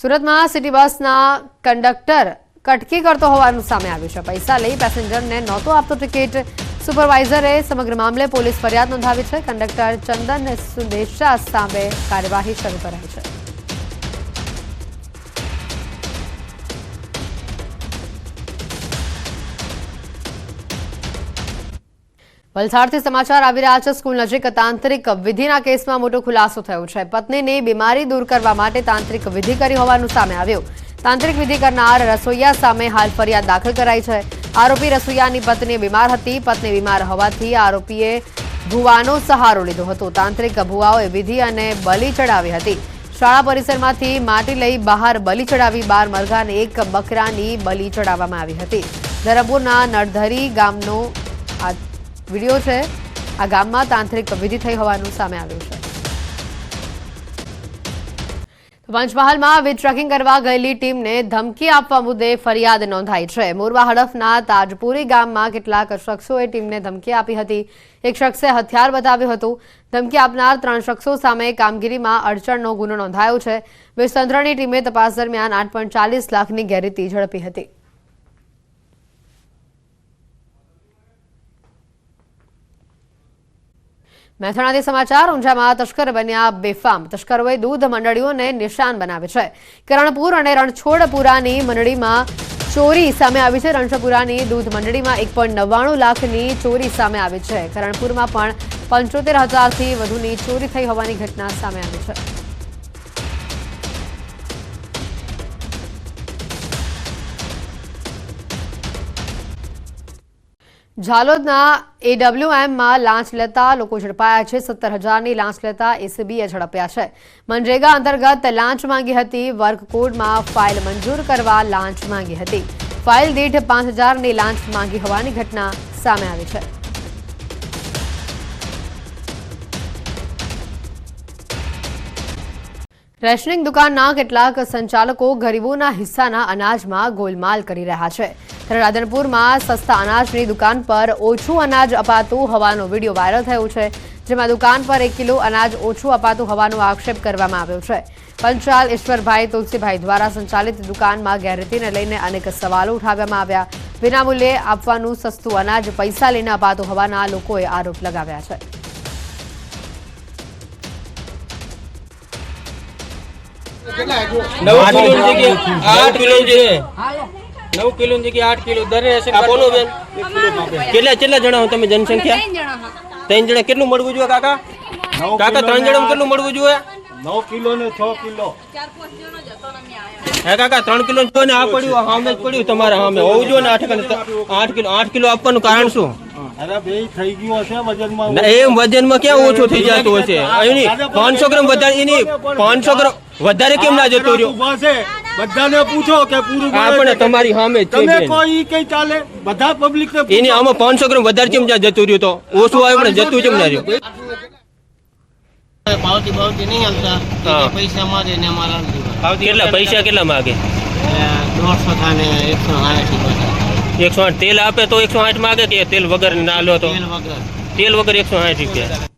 સુરતમાં સિટી બસના કંડક્ટર કટકી કરતો હોવાનું સામે આવ્યું છે। પૈસા લઈ પેસેન્જરને નહોતો આપતો ટિકિટ। સુપરવાઇઝરે સમગ્ર મામલે પોલીસ ફરિયાદ નોંધાવી છે। કંડક્ટર ચંદન સુદેશા સામે કાર્યવાહી શરૂ કરાઈ છે। વલસાડથી સમાચાર આવી રહ્યા છે। સ્કૂલ નજીક તાંત્રિક વિધિના કેસમાં મોટો ખુલાસો થયો છે। પત્નીની બીમારી દૂર કરવા માટે તાંત્રિક વિધિ કરી હોવાનું સામે આવ્યું। તાંત્રિક વિધિ કરનાર રસોઈયા સામે હાલ ફરિયાદ દાખલ કરાઈ છે। આરોપી રસોઈયાની પત્ની બીમાર હતી। પત્ની બીમાર હોવાથી આરોપીએ ભુવાનો સહારો લીધો હતો। તાંત્રિક ભુવાઓએ વિધિ અને બલિ ચડાવી હતી। શાળા પરિસરમાંથી માટી લઈ બહાર બલિ ચડાવી 12 મરઘાને એક બકરાની બલિ ચડાવવામાં આવી હતી। ધરમપુરના નળધરી ગામનો આ वीडियो है। आ गाम में तांत्रिक विधि थई होवानुं सामे आव्युं छे। पंचमहाल में वीज ट्रेकिंग करवा गयेली टीम ने धमकी आपवा मुद्दे फरियाद नोंधाई है। मोरवा हड़फना ताजपुरी गाम में केटलाक शख्सोए टीम ने धमकी आपी हती। एक शख्से हथियार बताव्युं हतुं। धमकी आपनार 3 शख्सों सामे कामगीरी में अड़चणनो गुनो नोंधायो छे। वीज तंत्रनी टीमे तपास दरमियान 8.40 लाखनी गैररीति झड़पी हती। મહેસાણાથી સમાચાર। ઊંઝામાં તસ્કર બન્યા બેફામ। તસ્કરોએ દૂધ મંડળીઓને નિશાન બનાવે છે। કરણપુર અને રણછોડપુરાની મંડળીમાં ચોરી સામે આવી છે। રણછોડપુરાની દૂધ મંડળીમાં 1.99 લાખની ચોરી સામે આવી છે। કરણપુરમાં પણ 75,000થી વધુની ચોરી થઈ હોવાની ઘટના સામે આવી છે। ઝાલોદના AWMમાં લાંચ લેતા લોકો ઝડપાયા છે। 17,000ની લાંચ લેતા એસીબીએ ઝડપ્યા છે। મનરેગા અંતર્ગત લાંચ માંગી હતી। વર્ક કોડમાં ફાઇલ મંજૂર કરવા લાંચ માંગી હતી। ફાઇલ દીઠ 5,000ની લાંચ માંગી હોવાની ઘટના સામે આવી છે। રેશનિંગ દુકાનના કેટલાક સંચાલકો ગરીબોના હિસ્સાના અનાજમાં ગોલમાલ કરી રહ્યા છે। રાધનપુરમાં સસ્તા અનાજની દુકાન પર ઓછું અનાજ અપાતું હોવાનો વિડીયો વાયરલ થયો છે। જેમાં દુકાન પર 1 કિલો અનાજ ઓછું અપાતું હોવાનો આક્ષેપ કરવામાં આવ્યો છે। પંચાલ ઈશ્વરભાઈ તુલસીભાઈ દ્વારા સંચાલિત દુકાનમાં ગેરરીતિને લઈને અનેક સવાલો ઉઠાવવામાં આવ્યા। વિનામૂલ્યે આપવાનું સસ્તું અનાજ પૈસા લઈને અપાતું હોવાના લોકોએ આરોપ લગાવ્યા છે। 9 किलो की 8 किलो दर रेशन आपनो बेन કેટલા જણા તમે જનસંખ્યા 3 જણા કેટલું મળવું જોઈએ કાકા 3 જણા કેટલું મળવું જોઈએ 9 કિલો ને 6 કિલો 4-5 જણો જતો નમી આયા હે કાકા 3 કિલો જો ને આ પડ્યું સામે જ પડ્યું તમારા સામે હોવું જોઈએ ને 8 કિલો આપવાનું કારણ શું અરે બે થઈ ગયો છે વજનમાં એ વજનમાં ક્યાં ઓછો થઈ જતો હશે એની 500 ગ્રામ વધારે એની 500 ગ્રામ વધારે કેમ ના જતો રહ્યો ઊભા છે બધાને પૂછો કે પૂરું આપણે તમારી સામે જ છે તમે કોઈ કઈ ચાલે બધા પબ્લિક ને એની આમાં 500 ગ્રામ વધારે કેમ જતું રહ્યું તો ઓછું આવે પણ જતું કેમ ના રહ્યું પાવતી નહીં હાલતા પૈસા મારે ને અમારા કેટલા પૈસા કેટલા માંગે 150 થાને 160 108 તેલ આપે તો 108 માંગે કે તેલ વગર ના લો તો તેલ વગર તેલ વગર 160 રૂપિયા